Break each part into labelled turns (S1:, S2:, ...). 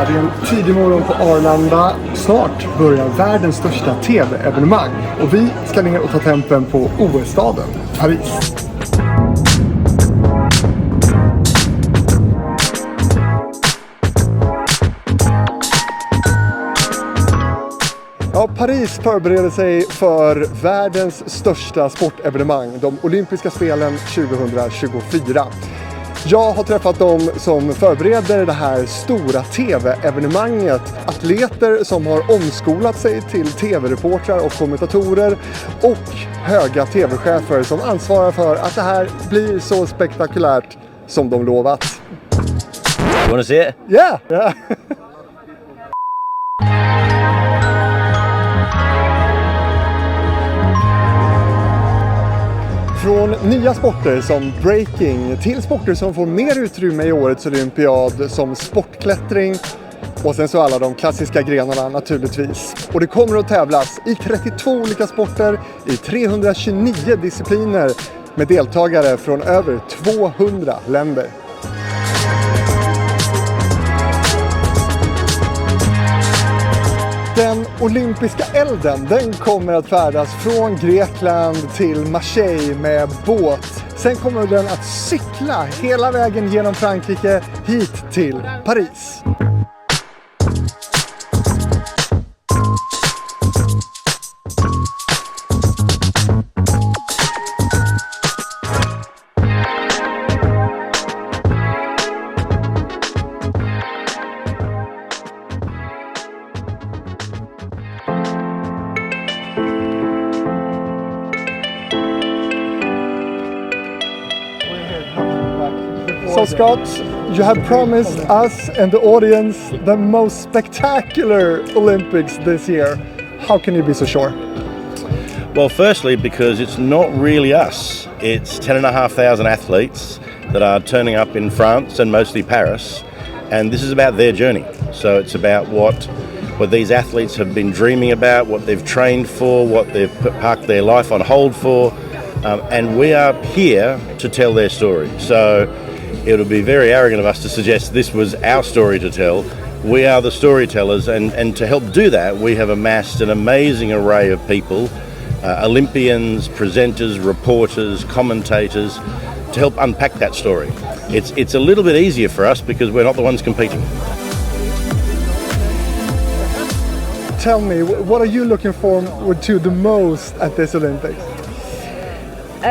S1: Ja, det är en tidig morgon på Arlanda. Snart börjar världens största tv-evenemang. Och vi ska ner och ta tempen på OS-staden, Paris. Ja, Paris förbereder sig för världens största sportevenemang, de olympiska spelen 2024. Jag har träffat dem som förbereder det här stora tv-evenemanget. Atleter som har omskolat sig till tv-reportrar och kommentatorer och höga tv-chefer som ansvarar för att det här blir så spektakulärt som de lovat.
S2: Wanna see it?
S1: Yeah! Yeah. Från nya sporter som breaking till sporter som får mer utrymme i årets olympiad som sportklättring och sen så alla de klassiska grenarna naturligtvis. Och det kommer att tävlas i 32 olika sporter i 329 discipliner med deltagare från över 200 länder. Den olympiska elden, den kommer att färdas från Grekland till Marseille med båt. Sen kommer den att cykla hela vägen genom Frankrike hit till Paris. So Scott, you have promised us and the audience the most spectacular Olympics this year. How can you be so sure?
S2: Well, firstly, because it's not really us. It's 10,500 athletes that are turning up in France and mostly Paris. And this is about their journey. So it's about what these athletes have been dreaming about, what they've trained for, what they've parked their life on hold for. And we are here to tell their story. So it would be very arrogant of us to suggest this was our story to tell. We are the storytellers, and to help do that, we have amassed an amazing array of people, Olympians, presenters, reporters, commentators, to help unpack that story. It's a little bit easier for us because we're not the ones competing.
S1: Tell me, what are you looking forward to the most at this Olympics?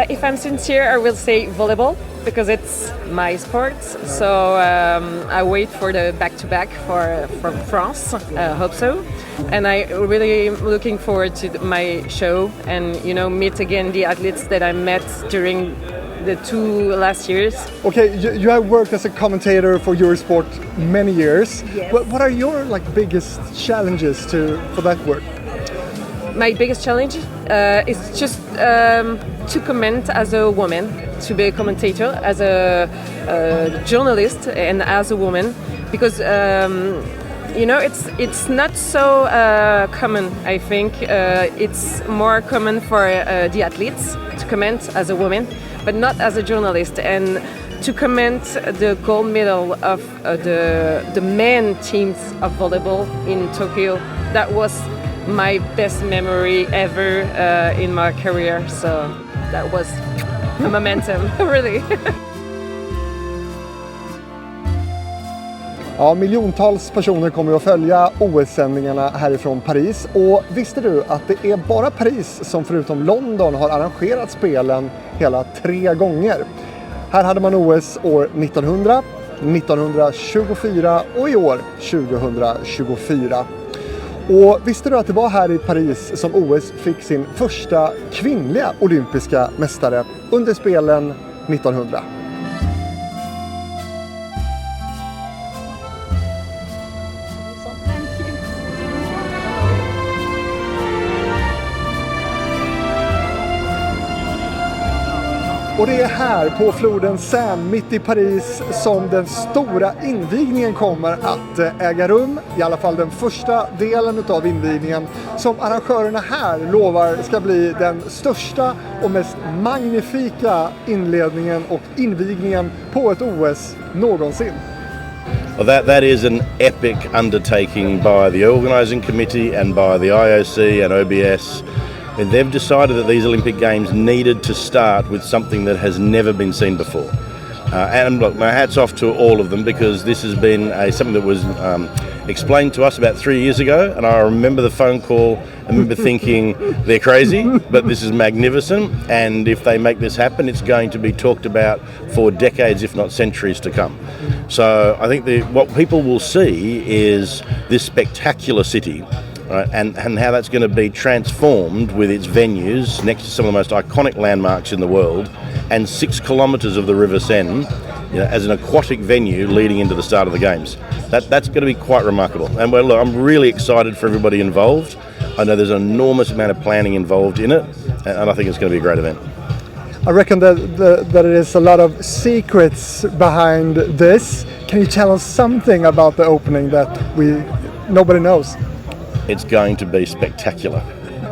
S3: If I'm sincere, I will say volleyball, because it's my sport. So I wait for the back-to-back from France. Hope so. And I really looking forward to my show and meet again the athletes that I met during the 2 last years.
S1: Okay, you have worked as a commentator for Eurosport many years.
S3: Yes.
S1: What are your biggest challenges for that work?
S3: My biggest challenge is just to comment as a woman, to be a commentator, as a journalist and as a woman, because it's not so common. I think it's more common for the athletes to comment as a woman, but not as a journalist. And to comment the gold medal of the men teams of volleyball in Tokyo, that was my best memory ever in my career. So that was a momentum, really.
S1: Ja, miljontals personer kommer att följa OS-sändningarna härifrån Paris. Och visste du att det är bara Paris som förutom London har arrangerat spelen hela 3 gånger? Här hade man OS år 1900, 1924 och i år 2024. Och visste du att det var här i Paris som OS fick sin första kvinnliga olympiska mästare under spelen 1900? Och det är här på floden Seine mitt i Paris som den stora invigningen kommer att äga rum. I alla fall den första delen av invigningen som arrangörerna här lovar ska bli den största och mest magnifika inledningen och invigningen på ett OS någonsin.
S2: Well, that is an epic undertaking by the organising committee and by the IOC and OBS. And they've decided that these Olympic Games needed to start with something that has never been seen before. And look, my hat's off to all of them, because this has been something that was explained to us about 3 years ago, and I remember the phone call. I remember thinking, they're crazy, but this is magnificent, and if they make this happen, it's going to be talked about for decades, if not centuries to come. So I think what people will see is this spectacular city, right, and how that's going to be transformed with its venues next to some of the most iconic landmarks in the world, and 6 kilometres of the River Seine, as an aquatic venue leading into the start of the Games. That's going to be quite remarkable. And well, look, I'm really excited for everybody involved. I know there's an enormous amount of planning involved in it, and I think it's going to be a great event.
S1: I reckon that there is a lot of secrets behind this. Can you tell us something about the opening that nobody knows?
S2: It's going to be spectacular,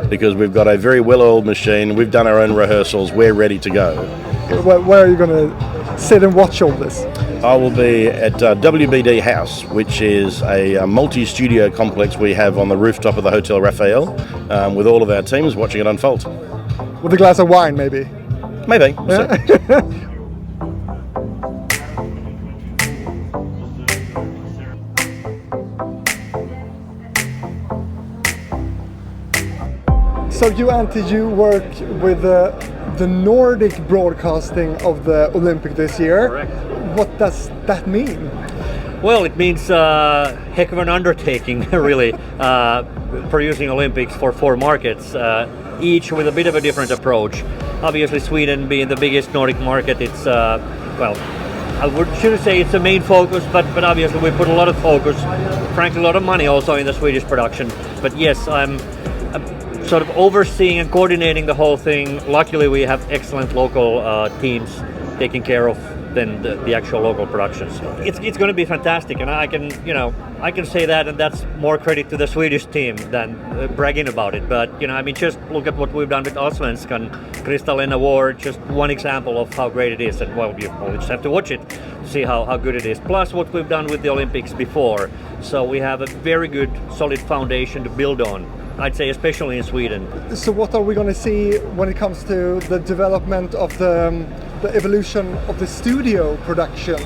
S2: because we've got a very well-oiled machine. We've done our own rehearsals. We're ready to go.
S1: Where are you going to sit and watch all this?
S2: I will be at WBD House, which is a multi-studio complex we have on the rooftop of the Hotel Raphael, with all of our teams watching it unfold.
S1: With a glass of wine, maybe?
S2: Maybe.
S1: Yeah. So you, Antti, you work with the Nordic broadcasting of the Olympic this year.
S4: Correct.
S1: What does that mean?
S4: Well, it means heck of an undertaking, really, producing Olympics for 4 markets, each with a bit of a different approach. Obviously, Sweden being the biggest Nordic market, it's, well, shouldn't say it's the main focus, but obviously we put a lot of focus, frankly a lot of money also in the Swedish production. But yes, I'm sort of overseeing and coordinating the whole thing. Luckily, we have excellent local teams taking care of then the actual local productions. It's going to be fantastic, and I can say that, and that's more credit to the Swedish team than bragging about it. But I mean, just look at what we've done with Allsvenskan, Kristallen Award, just one example of how great it is. And well, you just have to watch it to see how good it is. Plus what we've done with the Olympics before. So we have a very good, solid foundation to build on, I'd say, especially in Sweden.
S1: So what are we going to see when it comes to the development of the evolution of the studio production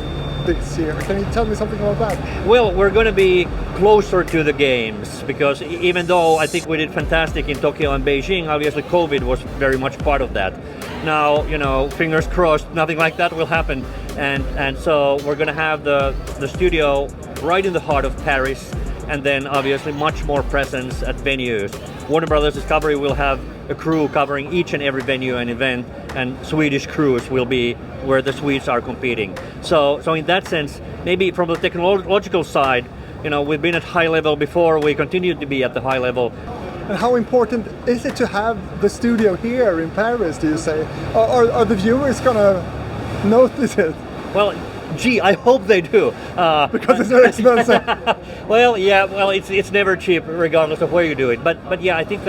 S1: this year? Can you tell me something about that?
S4: Well, we're going to be closer to the games, because even though I think we did fantastic in Tokyo and Beijing, obviously COVID was very much part of that. Now, fingers crossed, nothing like that will happen. And so we're going to have the studio right in the heart of Paris, and then obviously much more presence at venues. Warner Brothers Discovery will have a crew covering each and every venue and event, and Swedish crews will be where the Swedes are competing. So in that sense, maybe from the technological side, we've been at high level before, we continue to be at the high level.
S1: And how important is it to have the studio here in Paris, do you say? Are the viewers gonna notice it?
S4: Well, gee, I hope they do.
S1: Because it's very expensive.
S4: Well, yeah, it's never cheap, regardless of where you do it. But yeah, I think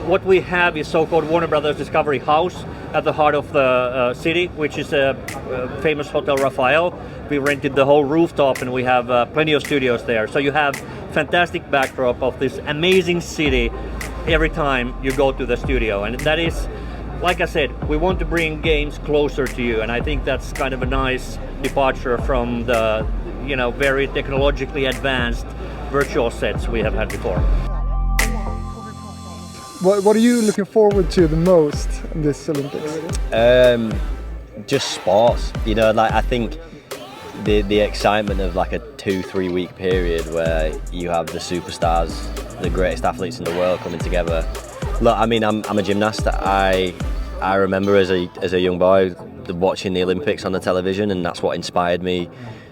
S4: what we have is so-called Warner Brothers Discovery House at the heart of the city, which is a famous Hotel Raphael. We rented the whole rooftop, and we have plenty of studios there. So you have fantastic backdrop of this amazing city every time you go to the studio, and that is, like I said, we want to bring games closer to you, and I think that's kind of a nice departure from the very technologically advanced virtual sets we have had before.
S1: What are you looking forward to the most in this Olympics?
S5: Just sports. I think the excitement of like a 2-3 week period where you have the superstars, the greatest athletes in the world coming together. Look, I mean, I'm a gymnast. I remember as a young boy watching the Olympics on the television, and that's what inspired me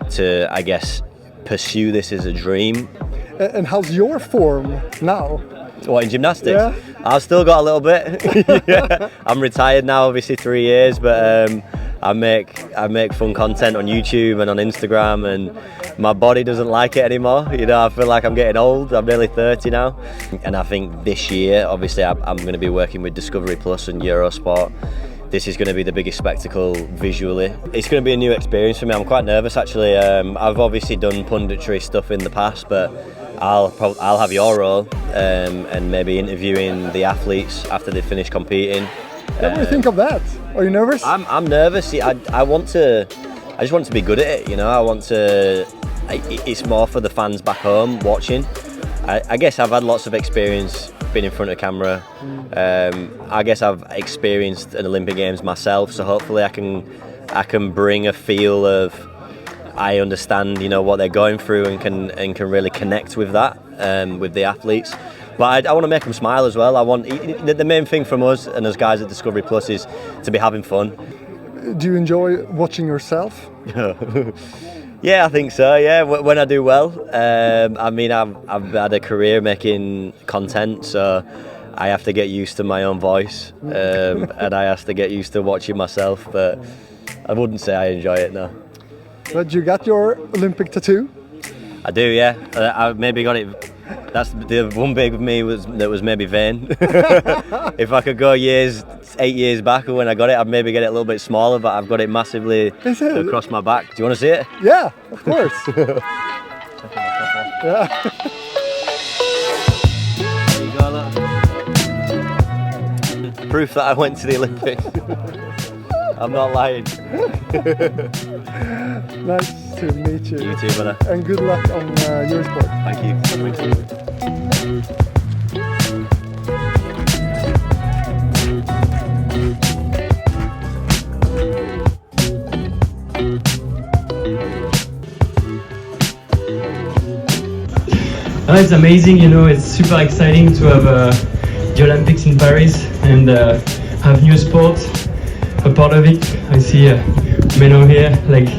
S5: to, I guess, pursue this as a dream.
S1: And how's your form now?
S5: What, in gymnastics?
S1: Yeah.
S5: I've still got a little bit. Yeah. I'm retired now, obviously 3 years, but I make fun content on YouTube and on Instagram, and my body doesn't like it anymore. I feel like I'm getting old. I'm nearly 30 now, and I think this year, obviously, I'm going to be working with Discovery Plus and Eurosport this is going to be the biggest spectacle visually. It's going to be a new experience for me. I'm quite nervous actually. I've obviously done punditry stuff in the past, but I'll have your role and maybe interviewing the athletes after they finish competing.
S1: What do you think of that? Are you nervous?
S5: I'm nervous. I just want to be good at it. You know, it's more for the fans back home watching. I guess I've had lots of experience being in front of camera. I guess I've experienced an Olympic Games myself, so hopefully I can bring a feel of I understand, you know, what they're going through and can really connect with that with the athletes. But I want to make them smile as well. The main thing from us and us guys at Discovery Plus is to be having fun.
S1: Do you enjoy watching yourself?
S5: Yeah, I think so. Yeah, when I do well. I mean, I've had a career making content, so I have to get used to my own voice, and I have to get used to watching myself. But I wouldn't say I enjoy it now.
S1: But you got your Olympic tattoo?
S5: I do, yeah. I maybe got it. That's the one big of me that was maybe vain. If I could go 8 years back when I got it, I'd maybe get it a little bit smaller, but I've got it massively across my back. Do you want to see it?
S1: Yeah, of course. Yeah.
S5: Proof that I went to the Olympics. I'm not lying.
S1: Nice to meet you.
S5: You too, brother.
S1: And good luck on Eurosport.
S5: Thank you. Thank you.
S6: Oh, it's amazing, you know, it's super exciting to have the Olympics in Paris and have new sport a part of it. I see men here like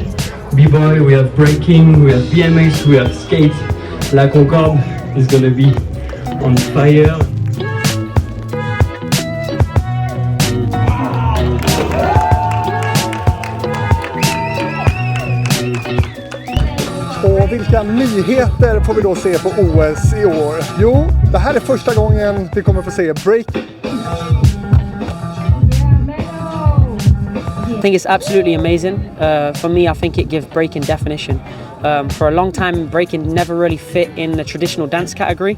S6: B-boy, we have breaking, we have BMX, we have skate. La Concorde is gonna be on fire.
S1: Och vilka nyheter får vi då se på OS i år? Jo, det här är första gången vi kommer få se breaking.
S7: I think it's absolutely amazing. For me, I think it gives breaking definition. For a long time, breaking never really fit in the traditional dance category.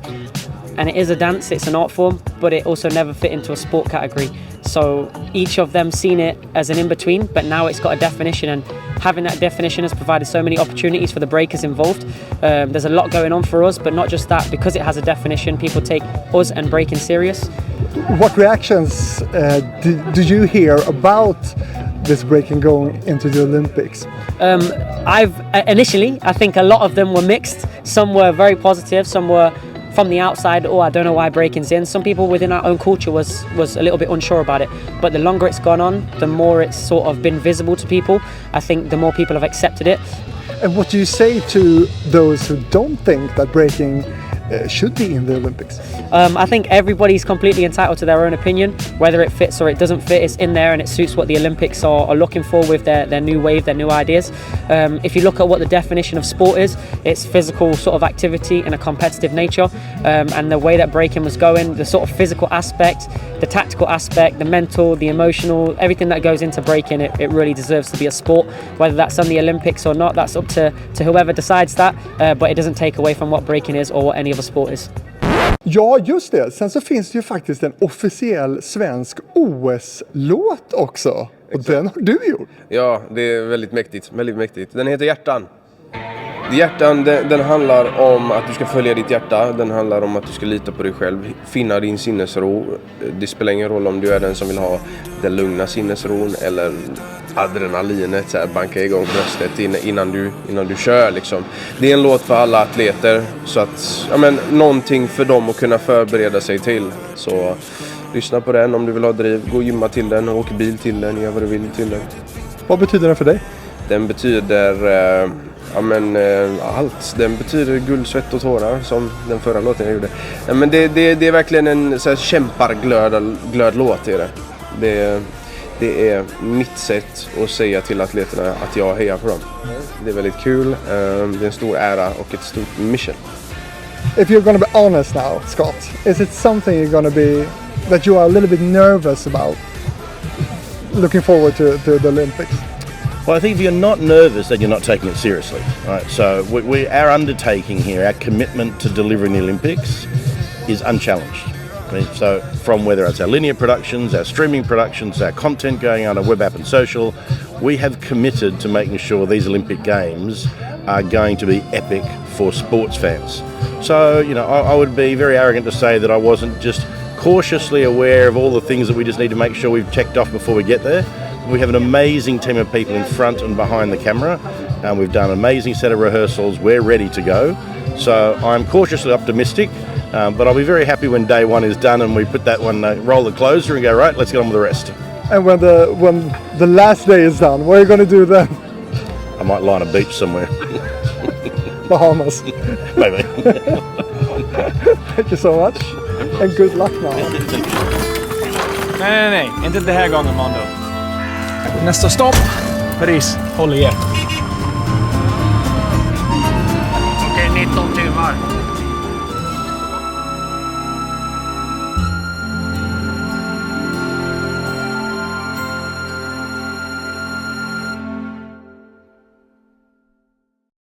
S7: And it is a dance, it's an art form, but it also never fit into a sport category. So each of them seen it as an in-between, but now it's got a definition, and having that definition has provided so many opportunities for the breakers involved. There's a lot going on for us, but not just that, because it has a definition, people take us and breaking serious.
S1: What reactions did you hear about this breaking going into the Olympics?
S7: Initially, I think a lot of them were mixed. Some were very positive, some were from the outside, I don't know why breaking's in. Some people within our own culture was a little bit unsure about it. But the longer it's gone on, the more it's sort of been visible to people. I think the more people have accepted it.
S1: And what do you say to those who don't think that breaking should be in the Olympics?
S7: I think everybody's completely entitled to their own opinion. Whether it fits or it doesn't fit, it's in there and it suits what the Olympics are looking for with their new wave, their new ideas. If you look at what the definition of sport is, it's physical sort of activity in a competitive nature. And the way that breaking was going, the sort of physical aspect, the tactical aspect, the mental, the emotional, everything that goes into breaking, it really deserves to be a sport. Whether that's on the Olympics or not, that's up to whoever decides that. But it doesn't take away from what breaking is or what any other sport is.
S1: Ja, just det. Sen så finns det ju faktiskt en officiell svensk OS-låt också. Och exakt. Den har du gjort.
S8: Ja, det är väldigt mäktigt. Väldigt mäktigt. Den heter Hjärtan. Hjärtan, den handlar om att du ska följa ditt hjärta. Den handlar om att du ska lita på dig själv. Finna din sinnesro. Det spelar ingen roll om du är den som vill ha den lugna sinnesron eller adrenalinet, så här, banka igång bröstet innan du kör liksom. Det är en låt för alla atleter, så att någonting för dem att kunna förbereda sig till. Så lyssna på den om du vill ha driv, gå och gymma till den, åka bil till den, gör vad du vill till den.
S1: Vad betyder den för dig?
S8: Den betyder allt. Den betyder guld, svett och tårar, som den förra låten jag gjorde. Men det är verkligen en så här kämparglöd låt är det. Det är mitt sätt att säga till atleterna att jag hejar på dem. Det är väldigt kul, det är en stor ära och ett stort mission.
S1: If you're gonna be honest now, Scott, is it something you're gonna be that you are a little bit nervous about? looking forward to the Olympics?
S2: Well, I think if you're not nervous, then you're not taking it seriously. Right? So our undertaking here, our commitment to delivering the Olympics is unchallenged. So from whether it's our linear productions, our streaming productions, our content going on our web app and social, we have committed to making sure these Olympic Games are going to be epic for sports fans. So, I would be very arrogant to say that I wasn't just cautiously aware of all the things that we just need to make sure we've checked off before we get there. We have an amazing team of people in front and behind the camera, and we've done an amazing set of rehearsals. We're ready to go. So I'm cautiously optimistic, but I'll be very happy when day one is done and we put that one, roll the closer and go, right, let's get on with the rest.
S1: And when the last day is done, what are you going to do then?
S2: I might lie on a beach somewhere.
S1: Bahamas.
S2: Maybe.
S1: Thank you so much. And good luck now.
S9: Nej, inte det här gången, Mondo. Nästa stopp, Paris. Håll i er.
S4: Okej, 19 timmar.